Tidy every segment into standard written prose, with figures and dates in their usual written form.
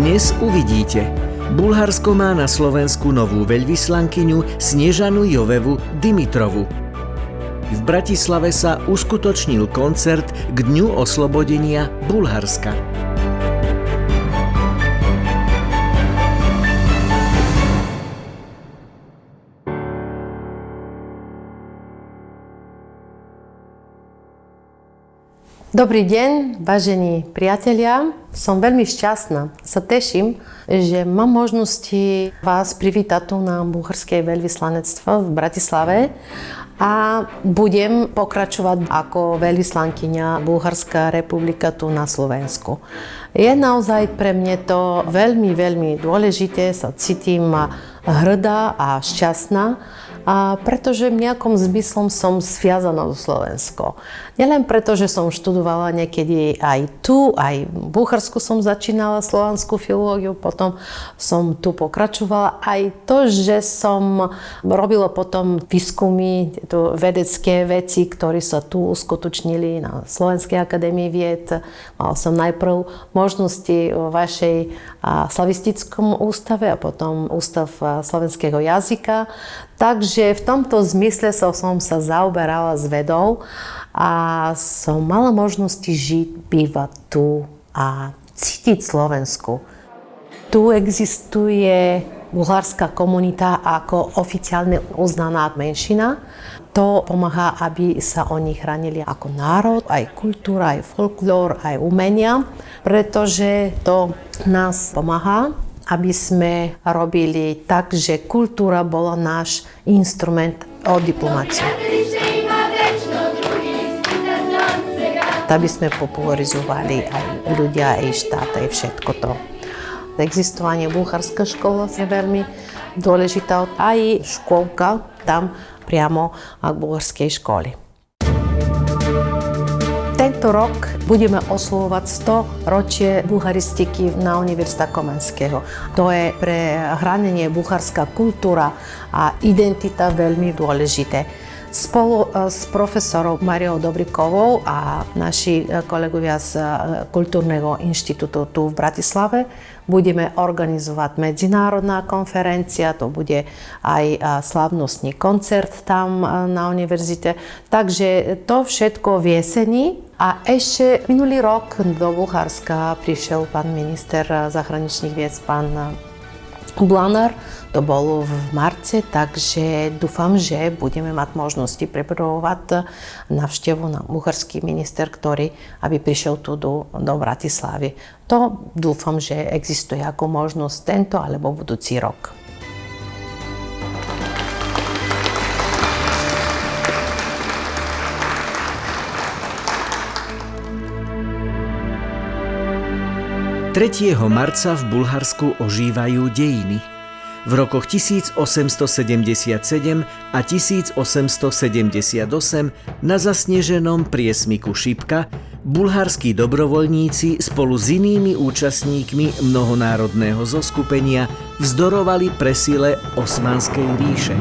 Dnes uvidíte. Bulharsko má na Slovensku novú veľvyslankyňu Snežanu Jovevu Dimitrovu. V Bratislave sa uskutočnil koncert k Dňu oslobodenia Bulharska. Dobrý deň, vážení priatelia. Som veľmi šťastná. Sa teším, že mám možnosti vás privítať tu na bulharské veľvyslanectvo v Bratislave a budem pokračovať ako veľvyslankyňa Bulharská republika tu na Slovensku. Je naozaj pre mňa to veľmi, veľmi dôležité, sa cítim hrdá a šťastná, pretože v nejakom zmyslom som sviazaná so Slovenskom. Nielen preto, že som študovala niekedy aj tu, aj v Bulharsku som začínala slovanskú filológiu, potom som tu pokračovala. Aj to, že som robila potom výskumy, tieto vedecké veci, ktoré sa tu uskutočnili na Slovenskej akadémii vied. Mala som najprv možnosti vo vašej slavistickom ústave a potom ústav slovenského jazyka. Takže v tomto zmysle som sa zaoberala s vedou a som mala možnosti žiť, bývať tu a cítiť Slovensku. Tu existuje bulharská komunita ako oficiálne uznaná menšina. To pomáha, aby sa oni chránili ako národ, aj kultúra, aj folklór, aj umenia, pretože to nás pomáha, aby sme robili tak, že kultúra bola náš instrument o diplomáciu. Aby sme popularizovali aj ľudia, aj štát, aj všetko to. Existovanie bulharská škola je veľmi dôležitá. Aj škôlka tam priamo k bulharskej školy. Tento rok budeme oslovovať 100 ročie bulharistiky na Univerzite Komenského. To je pre chránenie bulharská kultúra a identita veľmi dôležité. Spolu s profesorom Mariou Dobrikovou a naši kolegovia z Kultúrneho inštitútu tu v Bratislave budeme organizovať medzinárodná konferencia, to bude aj slávnostný koncert tam na univerzite. Takže to všetko v jeseni. A ešte minulý rok do Bulharska prišiel pán minister zahraničných viec, pán Blanár. To bolo v marci, takže dúfam, že budeme mať možnosti pripravovať návštevu na bulharský minister, ktorý aby prišiel tu do Bratislavy. To dúfam, že existuje ako možnosť tento alebo budúci rok. Marca v Bulharsku ožívajú dejiny. V rokoch 1877 a 1878 na zasneženom priesmiku Šipka bulharskí dobrovoľníci spolu s inými účastníkmi mnohonárodného zoskupenia vzdorovali presile Osmanskej ríše.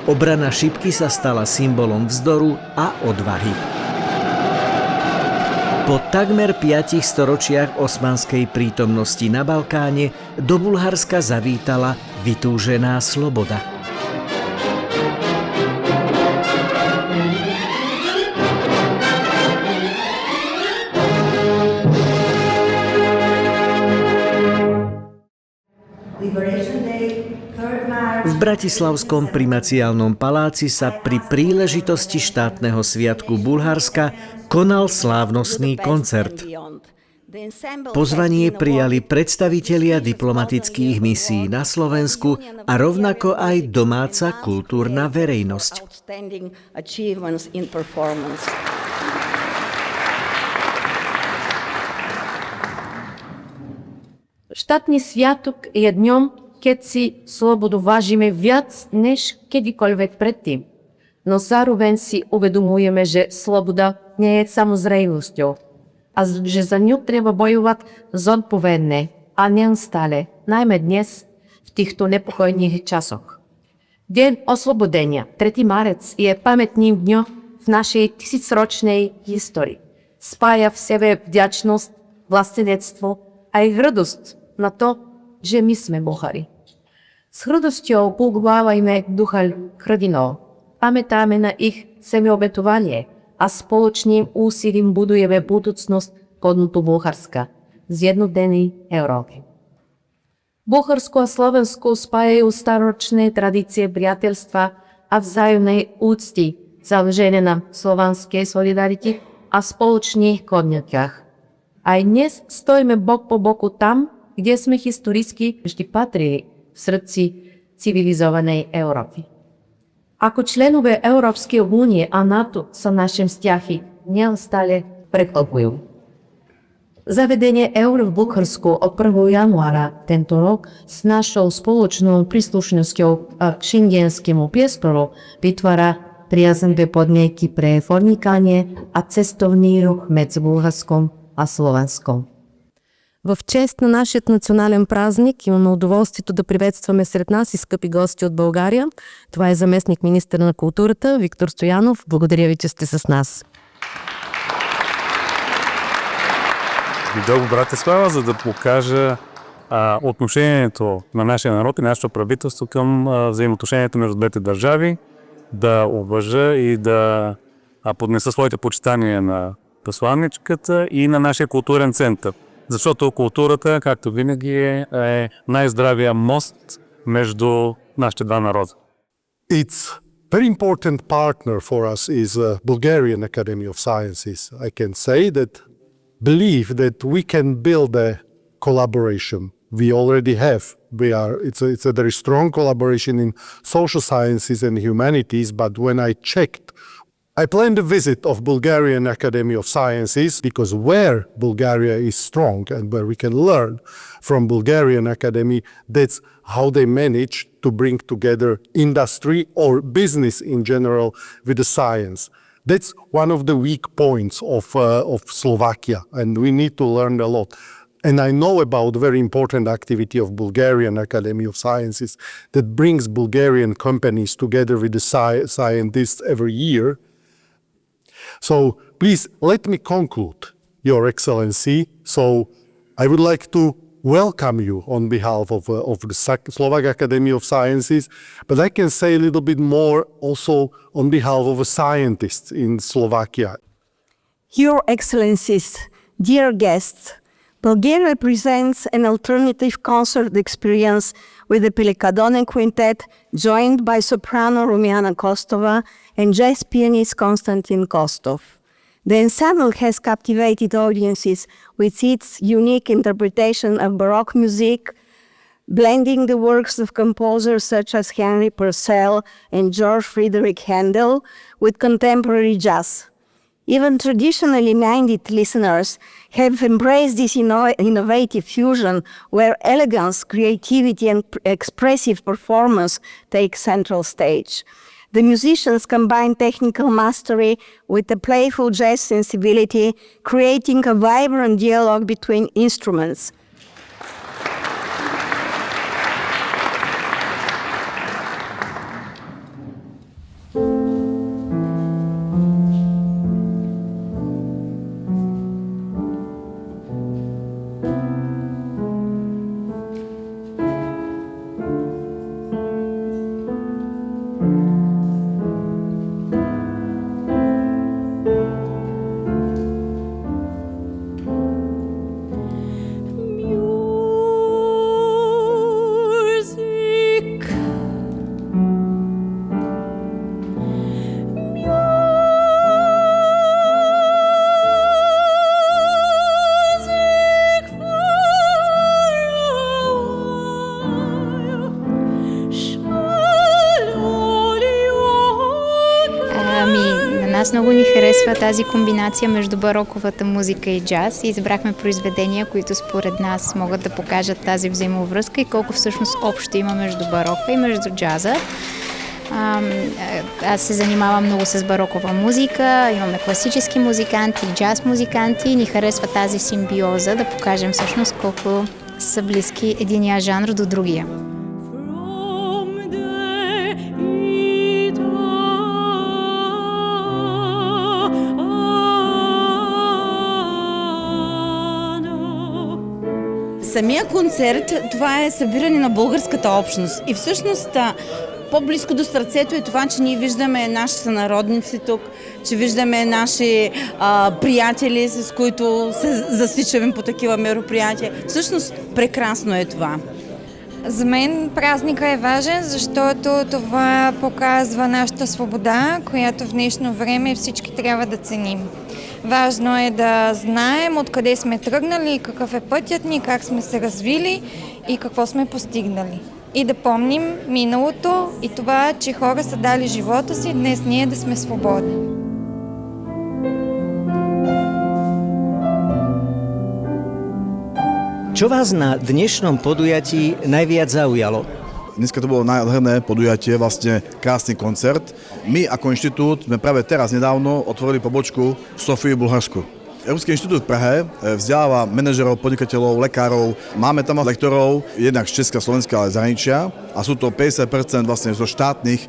Obrana Šipky sa stala symbolom vzdoru a odvahy. Po takmer 5 storočiach osmanskej prítomnosti na Balkáne do Bulharska zavítala vytúžená sloboda. V Bratislavskom primaciálnom paláci sa pri príležitosti štátneho sviatku Bulharska konal slávnostný koncert. Pozvanie prijali predstavitelia diplomatických misií na Slovensku a rovnako aj domáca kultúrna verejnosť. Štátny sviatok je dňom, keď si slobodu vážime viac než kedykoľvek predtým. No zároveň si uvedomujeme, že sloboda nie je samozrejmosťou a že za ňu treba bojovať zodpovedne a neustále, najmä dnes v týchto nepokojných časoch. Deň oslobodenia, 3. marec, je pamätným dňom v našej tisícročnej histórii. Spája v sebe vďačnosť, vlastenectvo a aj hrdosť na to, že my sme Bulhári. S hrdosťou poglávajme ducha hrdinov, pamätáme na ich sebeobetovanie a spoločným úsilím budujeme budúcnosť hodnotu Bulharska, zjednotenej Európy. Bulharsko a Slovensko spájajú staročné tradície priateľstva a vzájomnej úcty, založené na slovanskej solidarite a spoločných hodnotách. Aj dnes stojíme bok po boku tam, kde sme historicky vždy patrili v srdci civilizovanej Európy. Ako členové Európskej únie a NATO sa naše vzťahy neustále prehlbujú. Zavedenie eur v Bulharsku od 1. januára tento rok s našou spoločnou príslušnosťou k šengenskému priestoru vytvára priaznivé podmienky pre podnikanie a cestovný ruch medzi Bulharskom а Словенском. В чест на нашия национален празник имаме удоволствието да приветстваме сред нас и скъпи гости от България. Това е заместник министър на културата Виктор Стоянов. Благодаря ви, че сте с нас. Дойдох в Братислава, за да покажа отношението на нашия народ и нашето правителство към взаимоотношението между двете държави, да уважа и да поднеса своите почитания на посланничката и на нашия културен център. Защото културата, както винаги, е най-здравия мост между нашите два народа. It's very important partner for us is Bulgarian Academy of Sciences. I can say that believe that we can build a collaboration. We already have. It's a very strong collaboration in social sciences and humanities, but when I checked, I planned a visit of Bulgarian Academy of Sciences because where Bulgaria is strong and where we can learn from Bulgarian Academy, that's how they manage to bring together industry or business in general with the science. That's one of the weak points of Slovakia, and we need to learn a lot. And I know about very important activity of Bulgarian Academy of Sciences that brings Bulgarian companies together with the scientists every year. So please let me conclude, Your Excellency. So I would like to welcome you on behalf of the Slovak Academy of Sciences, but I can say a little bit more also on behalf of the scientists in Slovakia. Your Excellencies, dear guests, Bulgaria presents an alternative concert experience with the Pelikadone Quintet, joined by soprano Rumiana Kostova and jazz pianist Konstantin Kostov. The ensemble has captivated audiences with its unique interpretation of Baroque music, blending the works of composers such as Henry Purcell and George Friedrich Handel with contemporary jazz. Even traditionally minded listeners have embraced this innovative fusion where elegance, creativity, and expressive performance take central stage. The musicians combine technical mastery with a playful jazz sensibility, creating a vibrant dialogue between instruments. Нас много ни харесва тази комбинация между бароковата музика и джаз и избрахме произведения, които според нас могат да покажат тази взаимовръзка и колко всъщност общо има между барока и между джаза. Аз се занимавам много с барокова музика, имаме класически музиканти, джаз музиканти и ни харесва тази симбиоза да покажем всъщност колко са близки единия жанр до другия. Самия концерт, това е събиране на българската общност. И всъщност по-близко до сърцето е това, че ние виждаме наши сънародници тук, че виждаме наши приятели, с които се засичаме по такива мероприятия. Всъщност прекрасно е това. За мен празника е важен, защото това показва нашата свобода, която в днешно време всички трябва да ценим. Важно е да знаем откъде сме тръгнали, какъв е пътят ни, как сме се развили и какво сме постигнали. И да помним миналото и това, че хора са дали живота си, днес ние да сме свободни. Čo vás na dnešnom podujatí najviac zaujalo? Dneska to bolo nádherné podujatie, vlastne krásny koncert. My ako inštitút sme práve teraz nedávno otvorili pobočku v Sofii, Bulharsku. Európsky inštitút v Prahe vzdeláva manažerov, podnikateľov, lekárov. Máme tam lektorov, jednak z Česka, Slovenska, ale zahraničia. A sú to 50% vlastne zo štátnych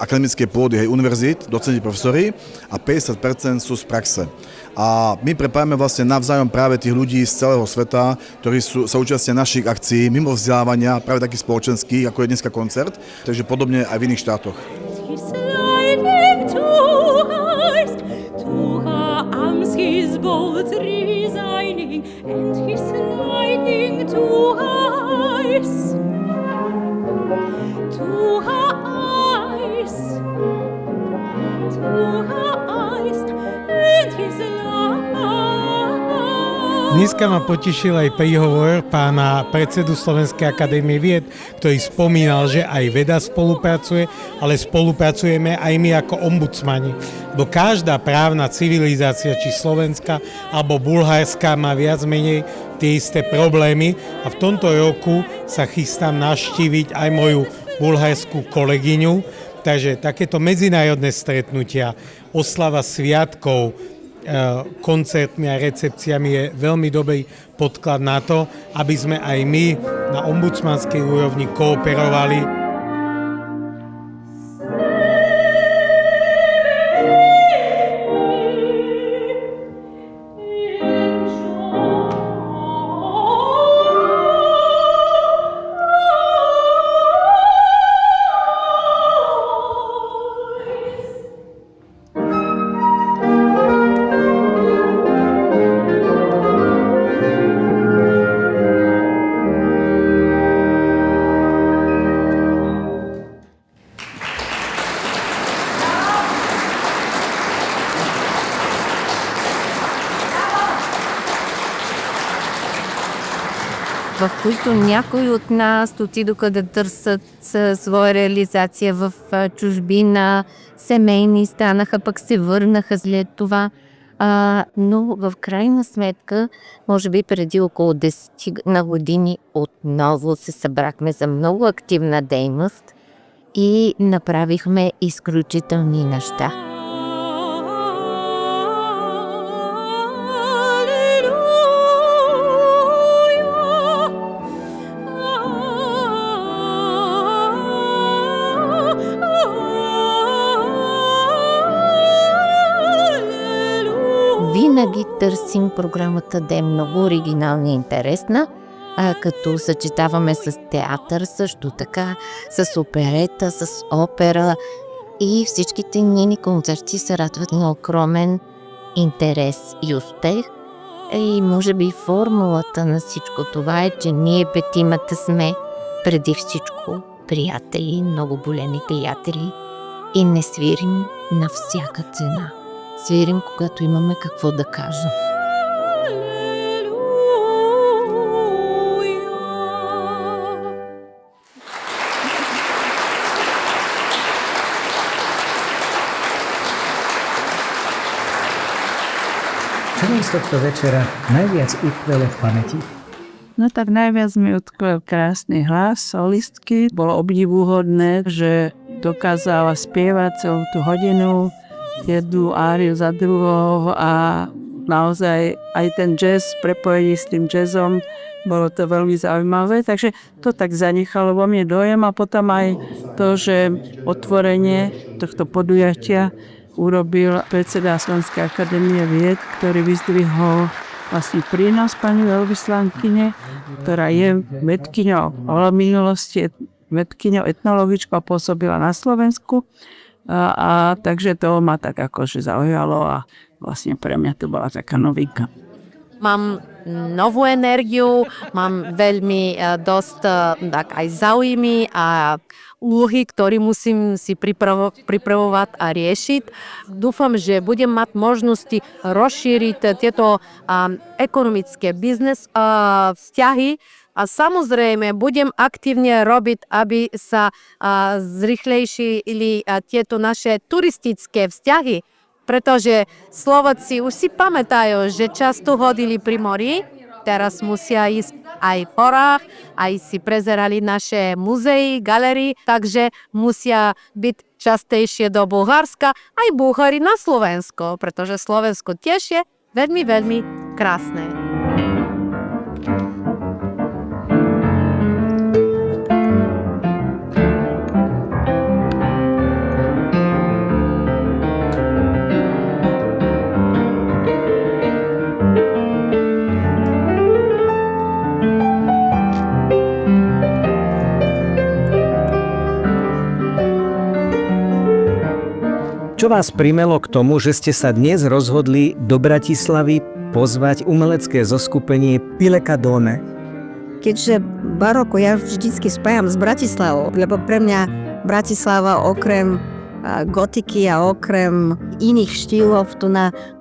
akademickej pôdy, univerzít, docenti, profesori a 50% sú z praxe. A my prepájame vlastne navzájom práve tých ľudí z celého sveta, ktorí sa účastnia našich akcií mimo vzdelávania, práve takých spoločenských, ako je dneska koncert, takže podobne aj v iných štátoch. His bolts resigning and his lightning to ice, to ice, to ice, and his Dneska ma potešil aj príhovor pána predsedu Slovenskej akadémie vied, ktorý spomínal, že aj veda spolupracuje, ale spolupracujeme aj my ako ombudsmani. Bo každá právna civilizácia, či slovenská alebo bulharská, má viac menej tie isté problémy a v tomto roku sa chystám navštíviť aj moju bulharskú kolegyňu. Takže takéto medzinárodné stretnutia, oslava sviatkov, koncertmi a recepciami je veľmi dobrý podklad na to, aby sme aj my na ombudsmanskej úrovni kooperovali. в които някои от нас отидоха да търсят своя реализация в чужбина, семейни станаха, пък се върнаха след това. Но в крайна сметка, може би преди около 10 на години отново се събрахме за много активна дейност и направихме изключителни неща. Винаги търсим програмата да е много оригинална и интересна, като съчетаваме с театър също така, с оперета, с опера и всичките нини концерти се радват на огромен интерес и успех. И може би формулата на всичко това е, че ние петимата сме преди всичко приятели, много големи приятели и не свирим на всяка цена. Свирим, когато имаме какво да кажем. Čo mi z tohto večera najviac utkvelo v pamäti? No tak najviac mi utkvel krásny hlas solistky. Bolo obdivuhodné, že dokázala spievať celú tú hodinu, jednu áriu za druhou a naozaj aj ten jazz, prepojení s tým jazzom, bolo to veľmi zaujímavé, takže to tak zanechalo vo mne dojem a potom aj to, že otvorenie tohto podujatia urobil predseda Slovenskej akadémie vied, ktorý vyzdvihol vlastne prínos pani veľvyslankyne, ktorá je vedkyňou, ale v minulosti je vedkyňou, etnologičkou, pôsobila na Slovensku. A takže to ma tak akože zaujalo a vlastne pre mňa to bola taká novinka. Mám novú energiu, mám veľmi dosť tak aj záujmy a úlohy, ktoré musím si pripravovať a riešiť. Dúfam, že budem mať možnosti rozšíriť tieto ekonomické biznes vzťahy a samozrejme budem aktívne robiť, aby sa zrýchlejšili tieto naše turistické vzťahy. Pretože Slováci už si pamätajú, že často hodili pri mori, teraz musia ísť aj v horách, aj si prezerali naše muzei, galerie, takže musia byť častejšie do Bulharska, aj Bulhári na Slovensko, pretože Slovensko tiež je veľmi, veľmi krásne. Čo vás primelo k tomu, že ste sa dnes rozhodli do Bratislavy pozvať umelecké zoskupenie Pilecadone? Keďže baroko ja vždycky spájam s Bratislavou, lebo pre mňa Bratislava okrem gotiky a okrem iných štýlov tu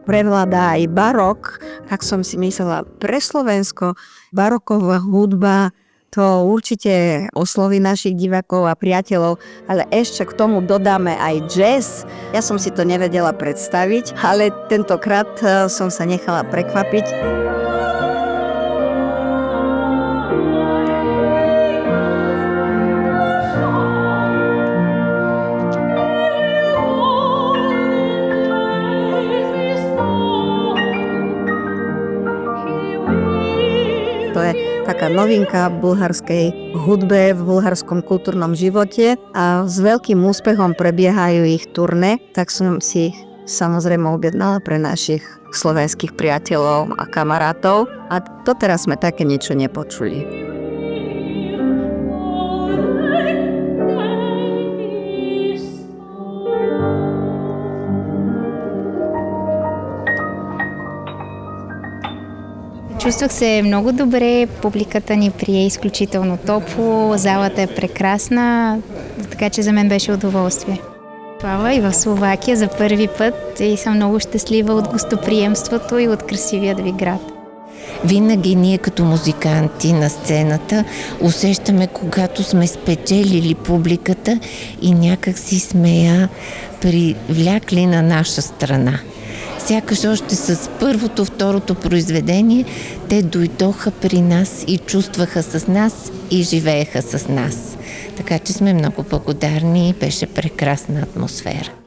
prevládá aj barok, tak som si myslela, pre Slovensko baroková hudba to určite osloví našich divákov a priateľov, ale ešte k tomu dodáme aj jazz. Ja som si to nevedela predstaviť, ale tentokrát som sa nechala prekvapiť. To je taká novinka v bulharskej hudbe, v bulharskom kultúrnom živote a s veľkým úspechom prebiehajú ich turné, tak som si samozrejme objednala pre našich slovenských priateľov a kamarátov a doteraz sme také niečo nepočuli. Чувствах се много добре, публиката ни прие изключително топло, залата е прекрасна, така че за мен беше удоволствие. И в Словакия за първи път и съм много щастлива от гостоприемството и от красивият ви град. Винаги ние като музиканти на сцената усещаме, когато сме спечелили публиката и някак си сме я привлякли на наша страна. Сякаш още с първото, второто произведение те дойдоха при нас и чувстваха с нас и живееха с нас. Така че сме много благодарни и беше прекрасна атмосфера.